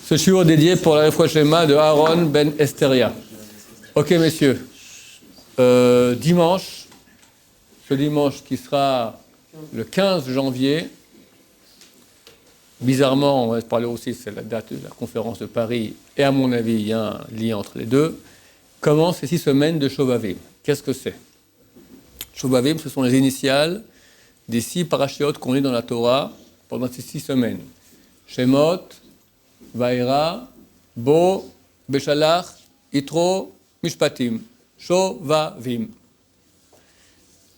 Ce shiur dédié pour la Refoua Shlema de Aaron ben Esteria. Ok, messieurs. Dimanche, ce dimanche qui sera le 15 janvier, bizarrement, on va se parler aussi, c'est la date de la conférence de Paris, et à mon avis, il y a un lien entre les deux, commencent ces 6 semaines de Shovavim. Qu'est-ce que c'est? Shovavim, ce sont les initiales des 6 parashiot qu'on lit dans la Torah pendant ces 6 semaines. Shemot, Vaïra, Bo, Beshalach, Yitro, Mishpatim, Shovavim.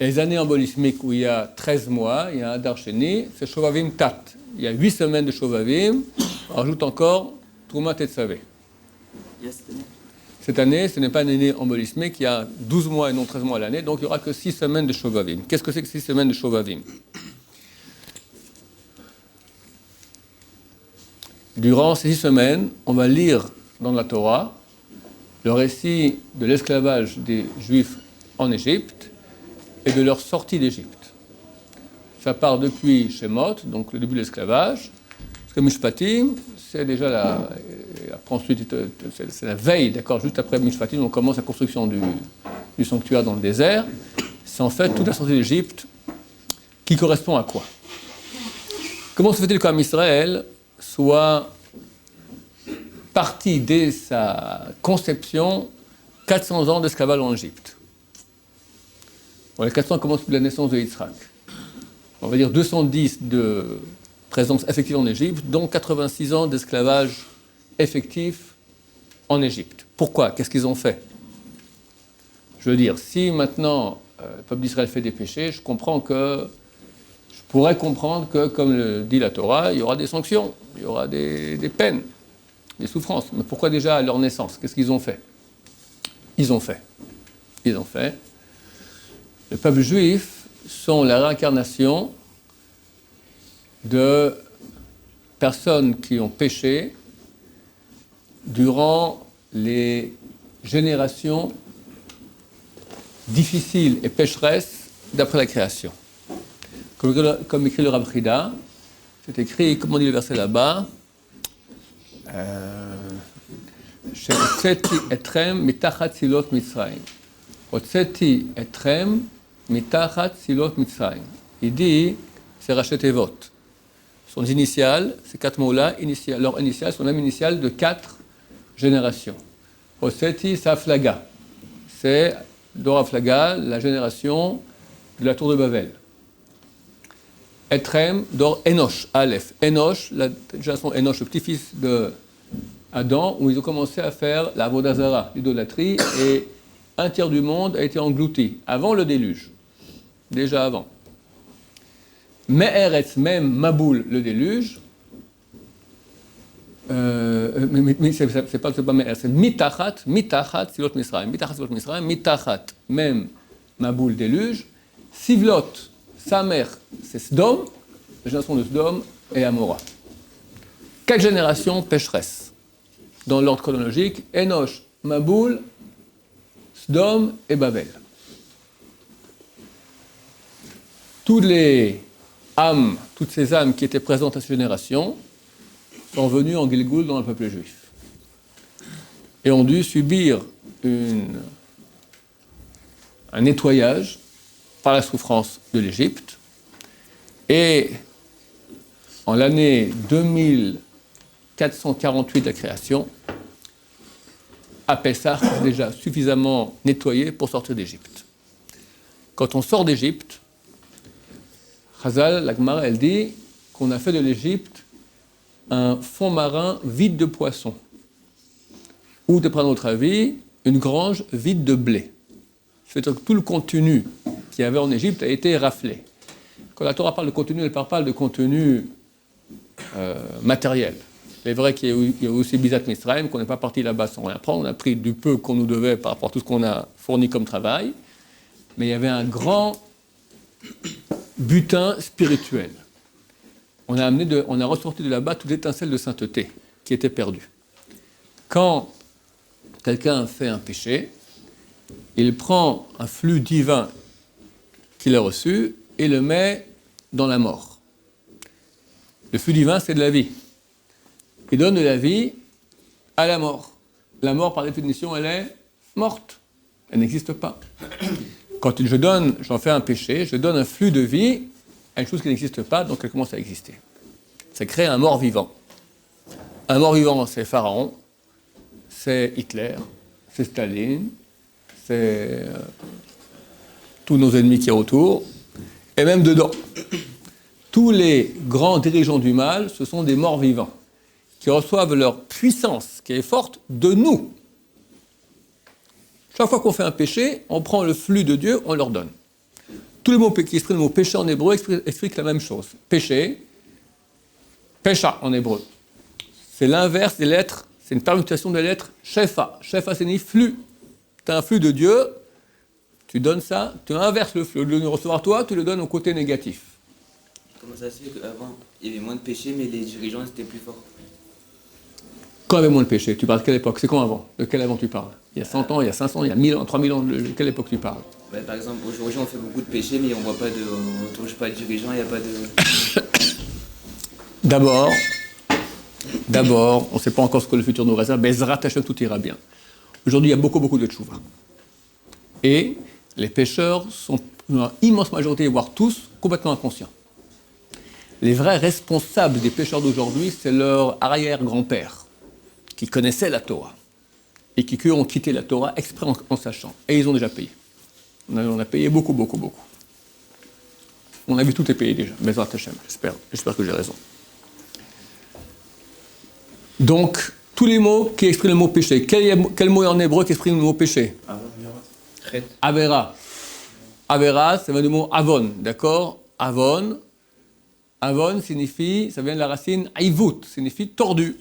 Les années embolismiques où il y a 13 mois, il y a un Adar Sheni, c'est Shovavim Tat. Il y a 8 semaines de Shovavim, on rajoute encore Trouma Tetzavé. Cette année, ce n'est pas une année embolismique, il y a 12 mois et non 13 mois à l'année, donc il n'y aura que 6 semaines de Shovavim. Qu'est-ce que c'est que 6 semaines de Shovavim? Durant ces 6 semaines, on va lire dans la Torah le récit de l'esclavage des Juifs en Égypte et de leur sortie d'Égypte. Ça part depuis Shemot, donc le début de l'esclavage, jusqu'à Mishpatim, c'est déjà ensuite, c'est la veille, d'accord, juste après Mishpatim, on commence la construction du sanctuaire dans le désert. C'est en fait toute la sortie d'Égypte qui correspond à quoi? Comment se fait-il qu'en Israël soit parti dès sa conception 400 ans d'esclavage en Égypte? Bon, les 400 commencent depuis la naissance de Yitzhak. On va dire 210 de présence effective en Égypte, dont 86 ans d'esclavage effectif en Égypte. Pourquoi? Qu'est-ce qu'ils ont fait? Je veux dire, si maintenant le peuple d'Israël fait des péchés, je pourrais comprendre que, comme le dit la Torah, il y aura des sanctions, il y aura des peines, des souffrances. Mais pourquoi déjà à leur naissance? Qu'est-ce qu'ils ont fait? Ils ont fait. Le peuple juif sont la réincarnation de personnes qui ont péché durant les générations difficiles et pécheresses d'après la création. Comme écrit le Rav Chida, c'est écrit, comment dit le verset là-bas, Hotzeti etrem mitachat silot Mitzrayim. Hotzeti etrem mitachat silot Mitzrayim. Il dit, c'est Rachet Evot. Son initiale, ces 4 mots-là, leur initiale sont la même initiale de 4 générations. Hotzeti Saflaga. C'est Dor Aflaga, la génération de la tour de Babel. Etrem, Dor Enosh, Aleph. Enosh, la génération Enosh, le petit-fils de Adam, où ils ont commencé à faire la Avodah Zara, l'idolâtrie, et un tiers du monde a été englouti, avant le déluge, déjà avant. Me'eretz, même Maboul, le déluge, c'est pas Me'eretz, c'est Mitachat, Silot Misraim, Mitachat, même Maboul, déluge, Sivlot, sa mère, c'est Sdom, la génération de Sdom et Amora. 4 générations pécheresses. Dans l'ordre chronologique, Enosh, Maboul, Sdom et Babel. Toutes ces âmes qui étaient présentes à cette génération sont venues en Gilgoul dans le peuple juif. Et ont dû subir un nettoyage par la souffrance de l'Égypte. Et en l'année 2448 de la création, à Pessah, c'est déjà suffisamment nettoyé pour sortir d'Égypte. Quand on sort d'Égypte, Chazal, la Gemara, elle dit qu'on a fait de l'Égypte un fond marin vide de poissons, ou, d'après notre avis, une grange vide de blé. C'est-à-dire que tout le contenu qu'il y avait en Égypte a été raflé. Quand la Torah parle de contenu, elle parle de contenu matériel. C'est vrai qu'il y a aussi Bizat Misraïm, qu'on n'est pas parti là-bas sans rien prendre. On a pris du peu qu'on nous devait par rapport à tout ce qu'on a fourni comme travail. Mais il y avait un grand butin spirituel. On a ressorti de là-bas toute l'étincelle de sainteté qui était perdue. Quand quelqu'un fait un péché, il prend un flux divin qu'il a reçu et le met dans la mort. Le flux divin, c'est de la vie. Il donne de la vie à la mort. La mort, par définition, elle est morte. Elle n'existe pas. Quand j'en fais un péché, je donne un flux de vie à une chose qui n'existe pas, donc elle commence à exister. Ça crée un mort-vivant. Un mort-vivant, c'est Pharaon, c'est Hitler, c'est Staline, c'est tous nos ennemis qui sont autour, et même dedans. Tous les grands dirigeants du mal, ce sont des morts-vivants, qui reçoivent leur puissance, qui est forte, de nous. Chaque fois qu'on fait un péché, on prend le flux de Dieu, on leur donne. Tous les mots qui expriment le mot péché en hébreu expliquent la même chose. Péché, pécha en hébreu. C'est l'inverse des lettres, c'est une permutation des lettres shefa. Shefa signifie flux. Tu as un flux de Dieu, tu donnes ça, tu inverses le flux. Au lieu de le recevoir toi, tu le donnes au côté négatif. Comment ça se fait qu'avant, il y avait moins de péchés, mais les dirigeants étaient plus forts? Quand il y avait moins de péché, tu parles de quelle époque? C'est quand avant? De quel avant tu parles? Il y a 100 ans, il y a 500, il y a 1000 ans, 3000 ans, de quelle époque tu parles? Par exemple, aujourd'hui, on fait beaucoup de péchés, mais on ne touche pas de dirigeants, il n'y a pas de... D'abord, on ne sait pas encore ce que le futur nous réserve, mais Bezrat Hashem, tout ira bien. Aujourd'hui, il y a beaucoup de tchouva. Et les pécheurs sont, dans l'immense majorité, voire tous, complètement inconscients. Les vrais responsables des pécheurs d'aujourd'hui, c'est leur arrière-grand-père, qui connaissaient la Torah, et qui ont quitté la Torah exprès en sachant. Et ils ont déjà payé. On a payé beaucoup. On a vu tout est payé déjà, Bezrat Hashem, j'espère que j'ai raison. Donc, tous les mots qui expriment le mot péché. Quel mot est en hébreu qui exprime le mot péché? Avera. Avera, ça vient du mot avon, d'accord? Avon. Avon signifie, ça vient de la racine aivut, signifie tordu.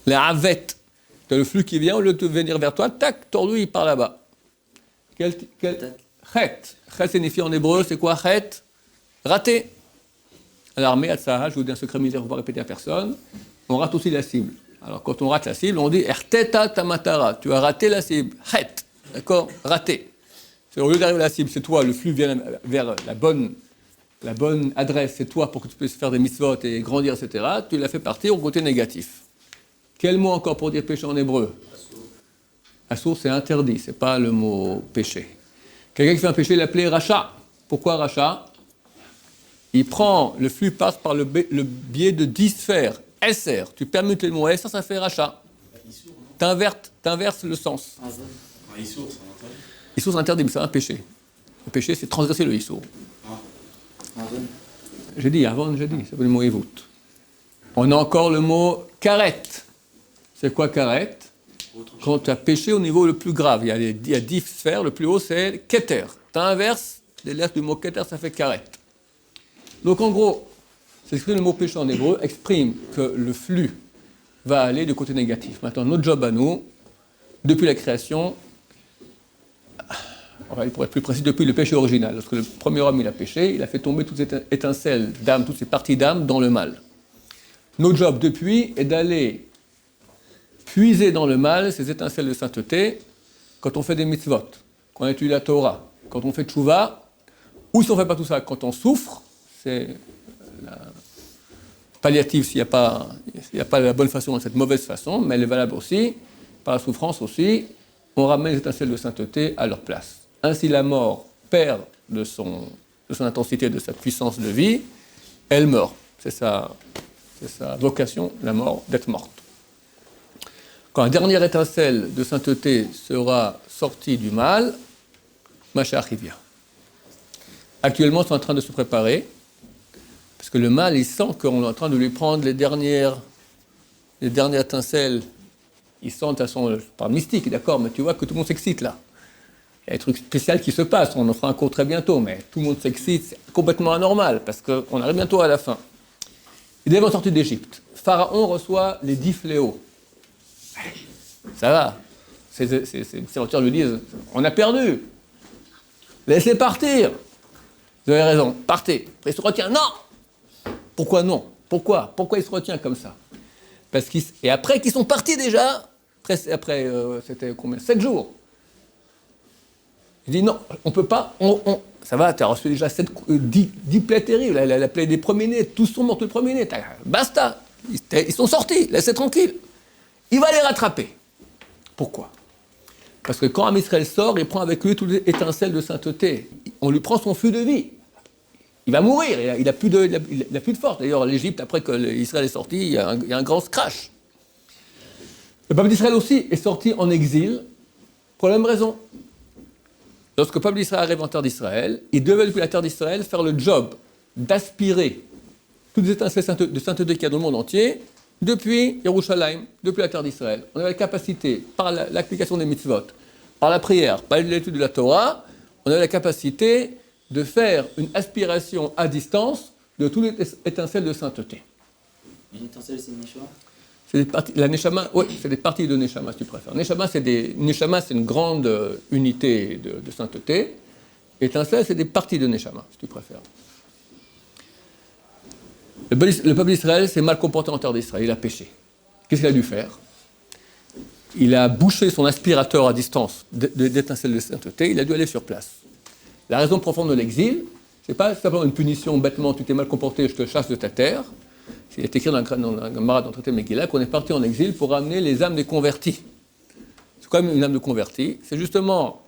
La avet. Tu as le flux qui vient, au lieu de venir vers toi, tac, tordu, il part là-bas. Chet. Chet signifie en hébreu, c'est quoi chet? Raté. À l'armée, à Tzahal, je vous dis un secret militaire, il ne faut pas répéter à personne. On rate aussi la cible. Alors, quand on rate la cible, on dit « Erteta tamatara ». Tu as raté la cible. « Het ». D'accord? Raté. C'est au lieu d'arriver à la cible, c'est toi, le flux vient vers la bonne adresse, c'est toi pour que tu puisses faire des mitzvot et grandir, etc. Tu l'as fait partir au côté négatif. Quel mot encore pour dire péché en hébreu? Assour, c'est interdit, c'est pas le mot péché. Quelqu'un qui fait un péché, il l'appelait rachat. Pourquoi rachat? Il prend, le flux passe par le biais de 10 sphères. SR, tu permutes le mot SR, ça fait rachat. T'inverses le sens. Issour, c'est interdit, mais c'est un péché. Le péché, c'est transgresser le Issour. J'ai dit, c'est le mot Evout. On a encore le mot karet. C'est quoi karet? Quand tu as péché au niveau le plus grave, il y a 10 sphères, le plus haut c'est keter. T'inverses les lettres du mot keter, ça fait karet. Donc en gros, le mot péché en hébreu exprime que le flux va aller du côté négatif. Maintenant, notre job à nous, depuis la création, pour être plus précis, depuis le péché original, lorsque le premier homme il a péché, il a fait tomber toutes ces étincelles d'âme, toutes ces parties d'âme dans le mal. Notre job depuis est d'aller puiser dans le mal ces étincelles de sainteté quand on fait des mitzvot, quand on étudie la Torah, quand on fait tchouva, ou si on ne fait pas tout ça, quand on souffre, c'est la palliative s'il n'y a pas la bonne façon, cette mauvaise façon, mais elle est valable aussi, par la souffrance aussi, on ramène les étincelles de sainteté à leur place. Ainsi la mort perd de son intensité, de sa puissance de vie, elle meurt. C'est sa vocation, la mort, d'être morte. Quand la dernière étincelle de sainteté sera sortie du mal, Mashiach vient. Actuellement, ils sont en train de se préparer, parce que le mal, il sent qu'on est en train de lui prendre les dernières étincelles. Ils sentent, elles sont pas mystiques, d'accord, mais tu vois que tout le monde s'excite là. Il y a des trucs spéciaux qui se passent, on en fera un cours très bientôt, mais tout le monde s'excite, c'est complètement anormal, parce qu'on arrive bientôt à la fin. Ils doivent sortir d'Égypte. Pharaon reçoit les 10 fléaux. Ça va. Ses serviteurs lui disent, on a perdu. Laissez partir. Vous avez raison, partez. Après, il se retient, non. Pourquoi non? Pourquoi il se retient comme ça? Et après qu'ils sont partis déjà, après c'était combien? 7 jours. Il dit non, on peut pas, ça va, tu as reçu déjà 10 plaies terribles, la plaie des premiers-nés, tous sont morts le premier-né, basta, Ils sont sortis, laissez tranquille. Il va les rattraper. Pourquoi? Parce que quand Israël sort, il prend avec lui toutes les étincelles de sainteté. On lui prend son fût de vie. Il va mourir, il n'a plus de force. D'ailleurs, l'Égypte, après que Israël est sorti, il y a un grand crash. Le peuple d'Israël aussi est sorti en exil pour la même raison. Lorsque le peuple d'Israël arrive en terre d'Israël, il devait depuis la terre d'Israël faire le job d'aspirer toutes les étincelles de sainteté qu'il y a dans le monde entier depuis Yerushalayim, depuis la terre d'Israël. On avait la capacité, par l'application des mitzvot, par la prière, par l'étude de la Torah, on avait la capacité de faire une aspiration à distance de toutes les étincelles de sainteté. Une étincelle, c'est une neshama? C'est des parties, la neshama, oui, c'est des parties de neshama, si tu préfères. Neshama, c'est une grande unité de sainteté. Étincelle, c'est des parties de neshama, si tu préfères. Le peuple d'Israël s'est mal comporté en terre d'Israël, il a péché. Qu'est-ce qu'il a dû faire? Il a bouché son aspirateur à distance d'étincelles de sainteté, il a dû aller sur place. La raison profonde de l'exil, c'est pas simplement une punition bêtement, tu t'es mal comporté, je te chasse de ta terre. Il est écrit dans la Gemara dans le traité de Megillah qu'on est parti en exil pour ramener les âmes des convertis. C'est quoi une âme de converti? C'est justement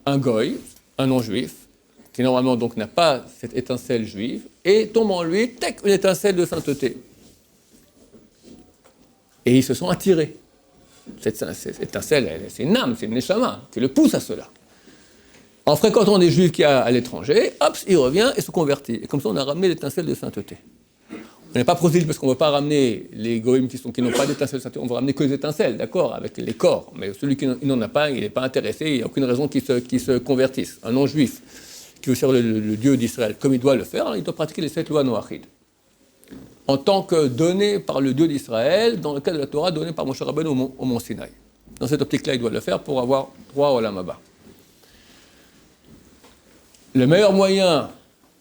un goy, un non-juif, qui normalement donc n'a pas cette étincelle juive, et tombe en lui, tac, une étincelle de sainteté. Et ils se sont attirés. Cette étincelle, c'est une âme, c'est une neshama, qui le pousse à cela. En fréquentant des juifs qui sont à l'étranger, hop, il revient et se convertit. Et comme ça, on a ramené l'étincelle de sainteté. On n'est pas prosélyte parce qu'on ne veut pas ramener les goïms qui n'ont pas d'étincelle de sainteté, on veut ramener que les étincelles, d'accord, avec les corps. Mais celui qui n'en a pas, il n'est pas intéressé, il n'y a aucune raison qu'il se convertisse. Un non-juif qui veut servir le Dieu d'Israël comme il doit le faire, il doit pratiquer les 7 lois noachides. En tant que donné par le Dieu d'Israël, dans le cadre de la Torah donnée par Moshe Rabbeinu au mont Sinaï. Dans cette optique-là, il doit le faire pour avoir droit au Olam Haba. Le meilleur moyen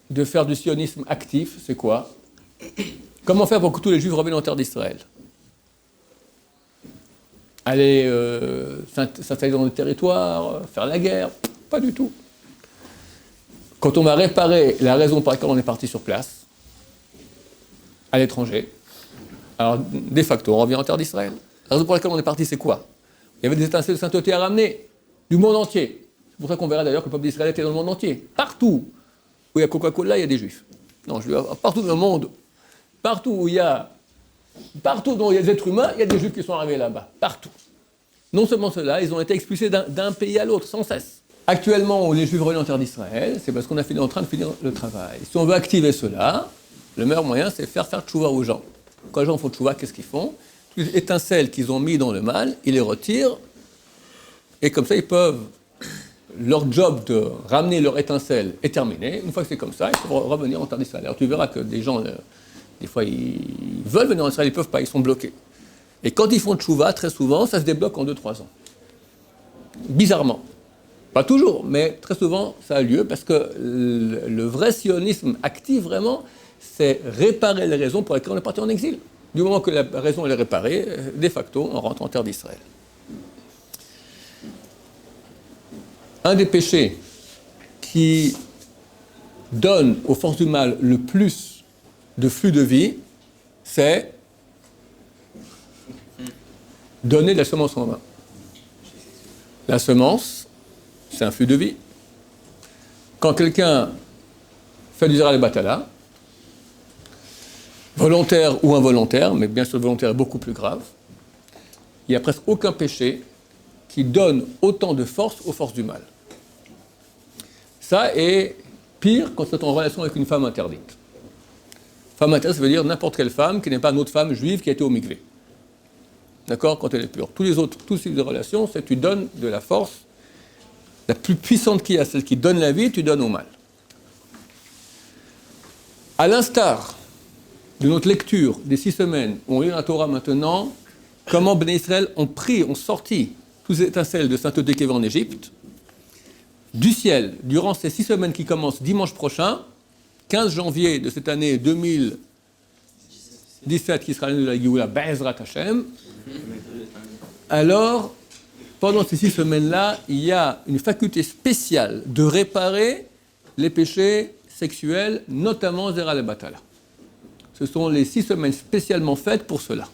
de faire du sionisme actif, c'est quoi? Comment faire pour que tous les Juifs reviennent en terre d'Israël? Aller s'installer dans le territoire, faire la guerre? Pas du tout. Quand on va réparer la raison pour laquelle on est parti sur place, à l'étranger, alors de facto, on revient en terre d'Israël. La raison pour laquelle on est parti, c'est quoi? Il y avait des étincelles de sainteté à ramener du monde entier. C'est pour ça qu'on verra d'ailleurs que le peuple d'Israël était dans le monde entier. Partout où il y a Coca-Cola, il y a des Juifs. Non, partout dans le monde, partout où il y a des êtres humains, il y a des Juifs qui sont arrivés là-bas. Partout. Non seulement cela, ils ont été expulsés d'un pays à l'autre, sans cesse. Actuellement, où les Juifs reviennent en terre d'Israël, c'est parce qu'on est en train de finir le travail. Si on veut activer cela, le meilleur moyen, c'est faire tchouva aux gens. Quand les gens font tchouva, qu'est-ce qu'ils font? Toutes les étincelles qu'ils ont mis dans le mal, ils les retirent, et comme ça, ils peuvent... Leur job de ramener leur étincelle est terminé. Une fois que c'est comme ça, ils peuvent revenir en terre d'Israël. Alors tu verras que des gens, des fois, ils veulent venir en Israël, ils ne peuvent pas, ils sont bloqués. Et quand ils font tchouva, très souvent, ça se débloque en 2-3 ans. Bizarrement. Pas toujours, mais très souvent, ça a lieu parce que le vrai sionisme actif, vraiment, c'est réparer les raisons pour lesquelles on est parti en exil. Du moment que la raison elle est réparée, de facto, on rentre en terre d'Israël. Un des péchés qui donne aux forces du mal le plus de flux de vie, c'est donner de la semence en vain. La semence, c'est un flux de vie. Quand quelqu'un fait du zera le batala, volontaire ou involontaire, mais bien sûr le volontaire est beaucoup plus grave, il n'y a presque aucun péché qui donne autant de force aux forces du mal. Ça est pire quand c'est en relation avec une femme interdite. Femme interdite, ça veut dire n'importe quelle femme qui n'est pas une autre femme juive qui a été au mikvé. D'accord? Quand elle est pure. Tous ces relations, c'est que tu donnes de la force, la plus puissante qu'il y a, celle qui donne la vie, tu donnes au mal. À l'instar de notre lecture des 6 semaines, où on lit la Torah maintenant, comment Bnei Israël ont sorti toutes les étincelles de sainteté qu'il y avait en Égypte, du ciel, durant ces 6 semaines qui commencent dimanche prochain, 15 janvier de cette année 2017, qui sera l'année de la Géoula, Be'ezrat Hashem, alors, pendant ces 6 semaines-là, il y a une faculté spéciale de réparer les péchés sexuels, notamment Zera le Batala. ce sont les 6 semaines spécialement faites pour cela.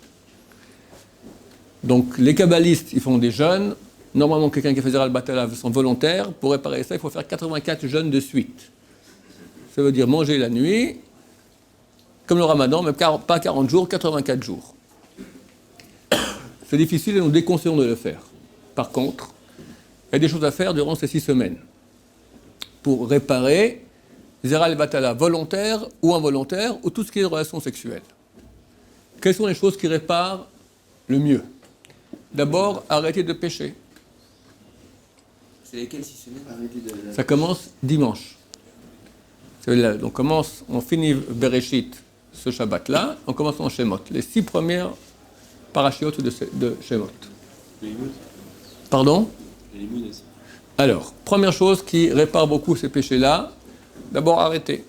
Donc les kabbalistes, ils font des jeûnes. Normalement, quelqu'un qui fait Zera al-Batala sont volontaires. Pour réparer ça, il faut faire 84 jeûnes de suite. Ça veut dire manger la nuit, comme le ramadan, mais pas 40 jours, 84 jours. C'est difficile et nous déconseillons de le faire. Par contre, il y a des choses à faire durant ces 6 semaines pour réparer Zera al-Batala volontaire ou involontaire, ou tout ce qui est relation sexuelle. Quelles sont les choses qui réparent le mieux? D'abord, arrêter de pécher. C'est lesquelles 6 semaines? Ça commence dimanche. On finit Bereshit ce Shabbat-là, on commence en Shemot. Les 6 premières parachiotes de Shemot. Pardon? Alors, première chose qui répare beaucoup ces péchés-là, d'abord arrêter.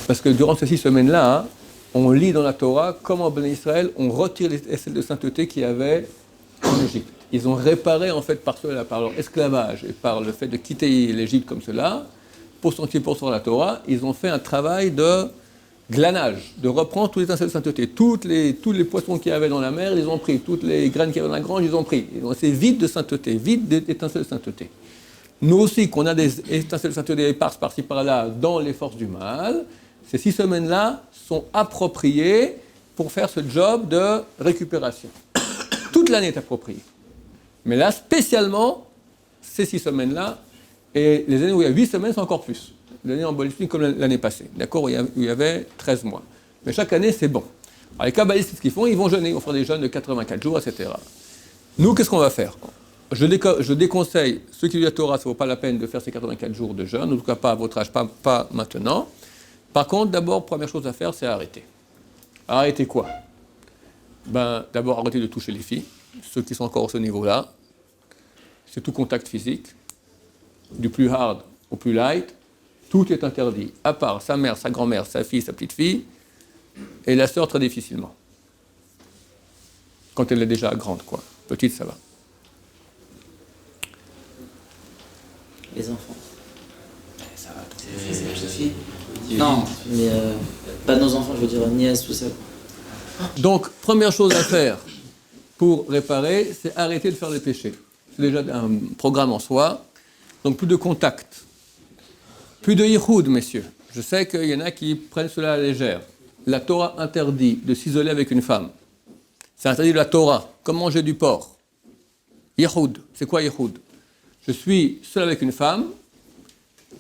Parce que durant ces 6 semaines-là, on lit dans la Torah comment Ben Israël ont retiré les aisselles de sainteté qu'il y avait en Égypte. Ils ont réparé en fait par leur esclavage et par le fait de quitter l'Égypte comme cela, pour 100% la Torah, ils ont fait un travail de glanage, de reprendre tous les aisselles de sainteté. Tous les poissons qu'il y avait dans la mer, ils ont pris. Toutes les graines qu'il y avait dans la grange, ils ont pris. C'est vide de sainteté, vide d'étincelles de sainteté. Nous aussi, qu'on a des étincelles de sainteté éparses par-ci par-là dans les forces du mal, ces 6 semaines-là sont appropriées pour faire ce job de récupération. Toute l'année est appropriée. Mais là, spécialement, ces 6 semaines-là, et les années où il y a 8 semaines, c'est encore plus. L'année en Bolivie, comme l'année passée, d'accord, où il y avait 13 mois. Mais chaque année, c'est bon. Alors les kabbalistes, ce qu'ils font, ils vont jeûner, ils vont faire des jeûnes de 84 jours, etc. Nous, qu'est-ce qu'on va faire? Je déconseille, ceux qui lisent la Torah, ça ne vaut pas la peine de faire ces 84 jours de jeûne, en tout cas pas à votre âge, pas maintenant. Par contre, d'abord, première chose à faire, c'est arrêter. Arrêter quoi? D'abord, arrêter de toucher les filles, ceux qui sont encore à ce niveau-là. C'est tout contact physique, du plus hard au plus light, tout est interdit, à part sa mère, sa grand-mère, sa fille, sa petite-fille, et la sœur très difficilement. Quand elle est déjà grande, quoi. Petite, ça va. Les enfants. Ça va, c'est fille. Non, mais pas nos enfants, je veux dire nièces, tout ça. Donc, première chose à faire pour réparer, c'est arrêter de faire les péchés. C'est déjà un programme en soi. Donc, plus de contact. Plus de yichoud, messieurs. Je sais qu'il y en a qui prennent cela à la légère. La Torah interdit de s'isoler avec une femme. C'est interdit de la Torah, comme manger du porc. Yichoud, c'est quoi yichoud? Je suis seul avec une femme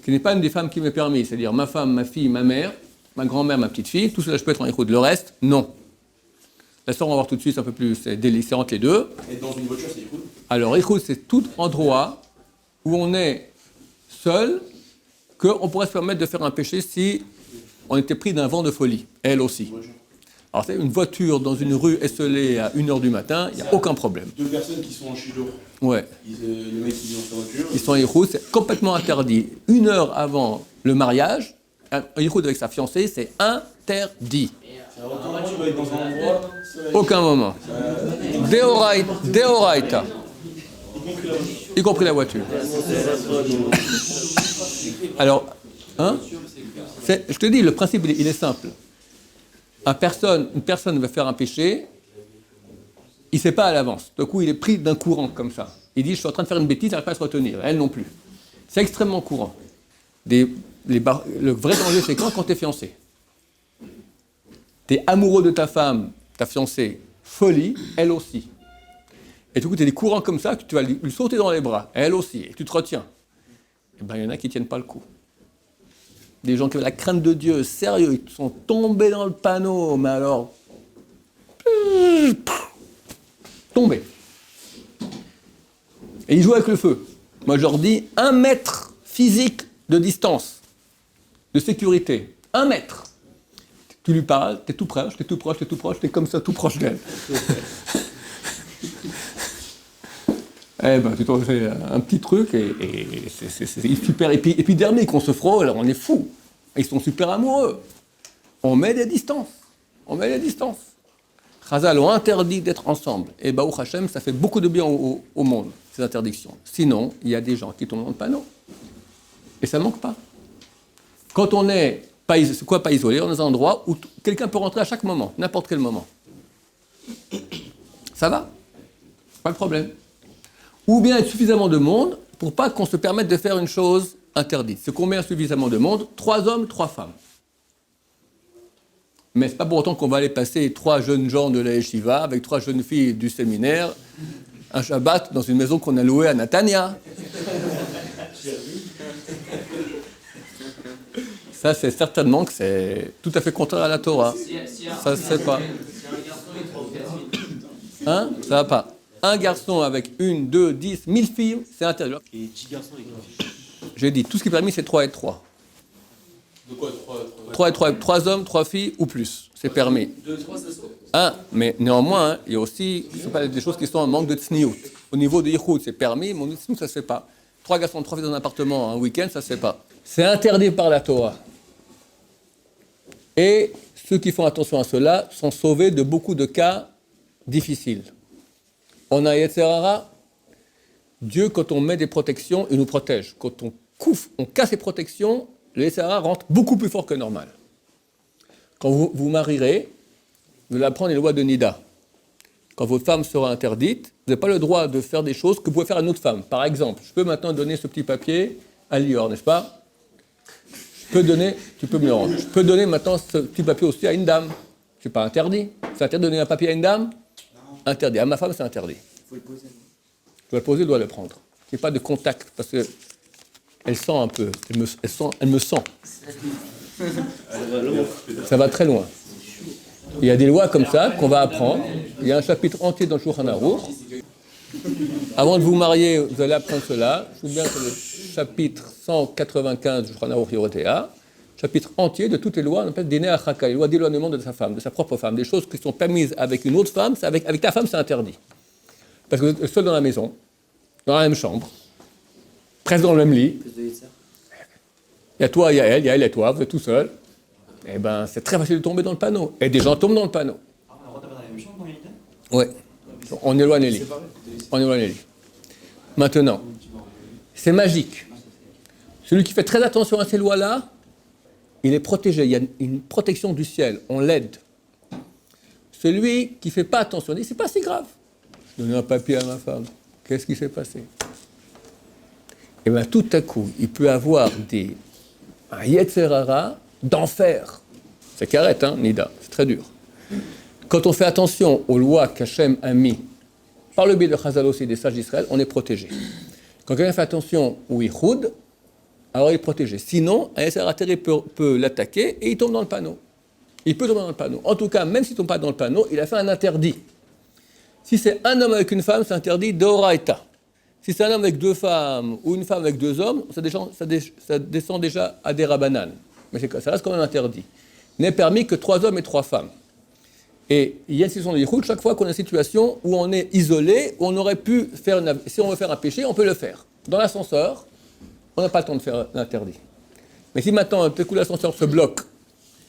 qui n'est pas une des femmes qui m'est permise, c'est-à-dire ma femme, ma fille, ma mère, ma grand-mère, ma petite-fille, tout cela je peux être en yichoud. Le reste, non. La sœur, on va voir tout de suite, c'est un peu plus délicat entre les deux. Et dans une voiture, c'est yichoud? Alors, yichoud, c'est tout endroit où on est seul, qu'on pourrait se permettre de faire un péché si on était pris d'un vent de folie, elle aussi. Alors, c'est une voiture dans une rue esselée à 1h du matin, il n'y a aucun problème. 2 personnes qui sont en shiloh. Ouais. Le mec qui est dans sa voiture. Ils sont en yichoud, c'est complètement interdit. 1 heure avant le mariage, un yichoud avec sa fiancée, c'est interdit. Autrement, tu vas être dans un endroit. Aucun moment. Deoraita. Y compris la voiture. Alors, je te dis, le principe, il est simple. Une personne va faire un péché, il ne sait pas à l'avance. Du coup, il est pris d'un courant comme ça. Il dit, je suis en train de faire une bêtise, il n'arrive pas à se retenir. Elle non plus. C'est extrêmement courant. Le vrai danger, c'est quand tu es fiancé. Tu es amoureux de ta femme, ta fiancée, folie, elle aussi. Et du coup, tu as des courants comme ça, que tu vas lui sauter dans les bras, elle aussi, et tu te retiens. Eh bien, il y en a qui ne tiennent pas le coup. Des gens qui ont la crainte de Dieu, sérieux, ils sont tombés dans le panneau, mais alors... tombés. Et ils jouent avec le feu. Moi, je leur dis 1 mètre physique de distance, de sécurité. 1 mètre. Tu lui parles, tu es tout proche, tu es comme ça, tout proche d'elle. Eh ben, tu t'en fais un petit truc et c'est super. Et puis dernier qu'on se frôle, on est fou. Ils sont super amoureux. On met des distances. Chazal ont interdit d'être ensemble. Et Baruch Hashem, ça fait beaucoup de bien au monde, ces interdictions. Sinon, il y a des gens qui tombent dans le panneau. Et ça ne manque pas. Quand on n'est pas, c'est quoi pas isolé? On est dans un endroit où quelqu'un peut rentrer à chaque moment, n'importe quel moment. Ça va? Pas de problème. Ou bien être suffisamment de monde pour pas qu'on se permette de faire une chose interdite. C'est combien suffisamment de monde? 3 hommes, 3 femmes. Mais c'est pas pour autant qu'on va aller passer 3 jeunes gens de la yeshiva avec 3 jeunes filles du séminaire un Shabbat dans une maison qu'on a louée à Natania. Ça, c'est certainement que c'est tout à fait contraire à la Torah. Ça se fait pas. Hein? Ça va pas. Un garçon avec 1, 2, 10, 1000 filles, c'est interdit. Et 10 garçons avec une fille. J'ai dit, tout ce qui est permis, c'est 3 et 3. De quoi 3 et 3, 3 hommes, 3 filles ou plus. C'est permis. 2, 3, ça se fait. Mais néanmoins, hein, il y a aussi des choses qui sont en manque de tsniout. Au niveau de yichud, c'est permis, mais au niveau de tsniout, ça ne se fait pas. 3 garçons, 3 filles dans un appartement un week-end, ça ne se fait pas. C'est interdit par la Torah. Et ceux qui font attention à cela sont sauvés de beaucoup de cas difficiles. On a Yetzer Hara. Dieu, quand on met des protections, il nous protège. Quand on casse les protections, le Yetzer Hara rentre beaucoup plus fort que normal. Quand vous vous marierez, vous allez apprendre les lois de Nida. Quand votre femme sera interdite, vous n'avez pas le droit de faire des choses que vous pouvez faire à une autre femme. Par exemple, je peux maintenant donner ce petit papier à Lior, n'est-ce pas? Tu peux me le rendre. Je peux donner maintenant ce petit papier aussi à une dame. C'est pas interdit. C'est interdit de donner un papier à une dame? Non. Interdit. À ma femme, c'est interdit. Il faut le poser. Je dois le poser, je dois le prendre. Il n'y a pas de contact, parce que elle sent un peu. Elle me sent. Ça va très loin. Il y a des lois comme ça qu'on va apprendre. Il y a un chapitre entier dans le Shulchan Aruch. Avant de vous marier, vous allez apprendre cela. Je vous souviens que le chapitre 195 du Shulchan Aruch Yorotea, chapitre entier de toutes les lois, on appelle Dinei Achaka, les lois d'éloignement de sa femme, de sa propre femme. Des choses qui sont permises avec une autre femme, avec ta femme, c'est interdit. Parce que vous êtes seul dans la maison, dans la même chambre, presque dans le même lit. Il y a toi, il y a elle et toi, vous êtes tout seul. Eh bien, c'est très facile de tomber dans le panneau. Et des gens tombent dans le panneau. Oui. On éloigne les lits. On éloigne les lits. Maintenant, c'est magique. Celui qui fait très attention à ces lois-là, il est protégé. Il y a une protection du ciel. On l'aide. Celui qui ne fait pas attention, il dit, c'est pas si grave. Je donne un papier à ma femme. Qu'est-ce qui s'est passé? Et bien, tout à coup, il peut avoir un Yetzer Hara d'enfer. C'est carré, hein, Nida, c'est très dur. Quand on fait attention aux lois qu'Hachem a mis par le biais de Chazal aussi des sages d'Israël, on est protégé. Quand quelqu'un fait attention au Yichud, alors il est protégé. Sinon, un Yetzer Hara terrible peut l'attaquer et il tombe dans le panneau. Il peut tomber dans le panneau. En tout cas, même s'il ne tombe pas dans le panneau, il a fait un interdit. Si c'est un homme avec une femme, c'est interdit d'Oraita. Si c'est un homme avec 2 femmes ou une femme avec 2 hommes, ça descend déjà à des rabanan. Mais ça reste quand même interdit. Il n'est permis que 3 hommes et 3 femmes. Et il y a une situation de yichud chaque fois qu'on a une situation où on est isolé, où on aurait pu faire, si on veut faire un péché, on peut le faire. Dans l'ascenseur, on n'a pas le temps de faire l'interdit. Mais si maintenant, tout coup, l'ascenseur se bloque,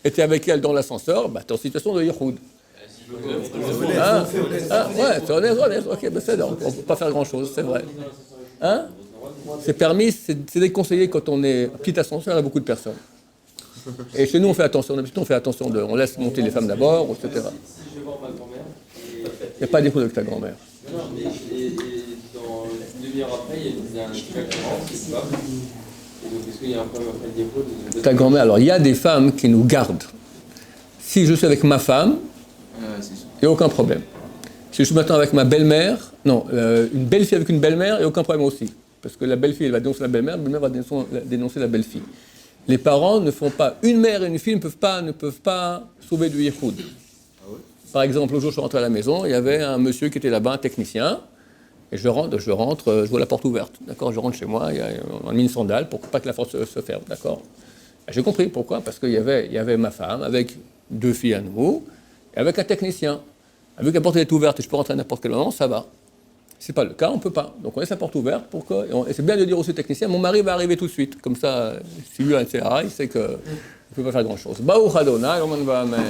et tu es avec elle dans l'ascenseur, tu es en situation de yichud. Ouais, c'est honnête, ok, ben c'est on ne peut pas faire grand-chose, c'est vrai. Hein? C'est permis, c'est déconseillé quand on est petit ascenseur, il y a beaucoup de personnes. Et chez nous, on fait attention, on laisse monter les femmes d'abord, etc. Si je vais voir ma grand-mère, il n'y a pas d'écho avec ta grand-mère. Non, mais dans une demi-heure après, il y a un truc qui rentre, c'est pas. Et donc, est-ce qu'il y a un problème après le dépôt Ta grand-mère, alors il y a des femmes qui nous gardent. Si je suis avec ma femme, il n'y a aucun problème. Si je suis maintenant avec ma belle-mère, une belle-fille avec une belle-mère, il n'y a aucun problème aussi. Parce que la belle-fille, elle va dénoncer la belle-mère va dénoncer la belle-fille. Les parents ne font pas, une mère et une fille ne peuvent pas sauver du yichud. Par exemple, l'autre jour, je suis rentré à la maison, il y avait un monsieur qui était là-bas, un technicien, et je rentre, je vois la porte ouverte, d'accord, je rentre chez moi, on a mis une sandale pour pas que la porte se ferme, d'accord. Et j'ai compris pourquoi, parce qu'il y avait ma femme avec 2 filles à nous, et avec un technicien. Vu que la porte est ouverte et je peux rentrer à n'importe quel moment, ça va. Si c'est pas le cas, on ne peut pas. Donc on laisse la porte ouverte, et c'est bien de dire aussi au technicien, mon mari va arriver tout de suite. Comme ça, si lui a un CRA, il sait qu'il ne peut pas faire grand-chose. Baruch Adonai, Roman Vahamen.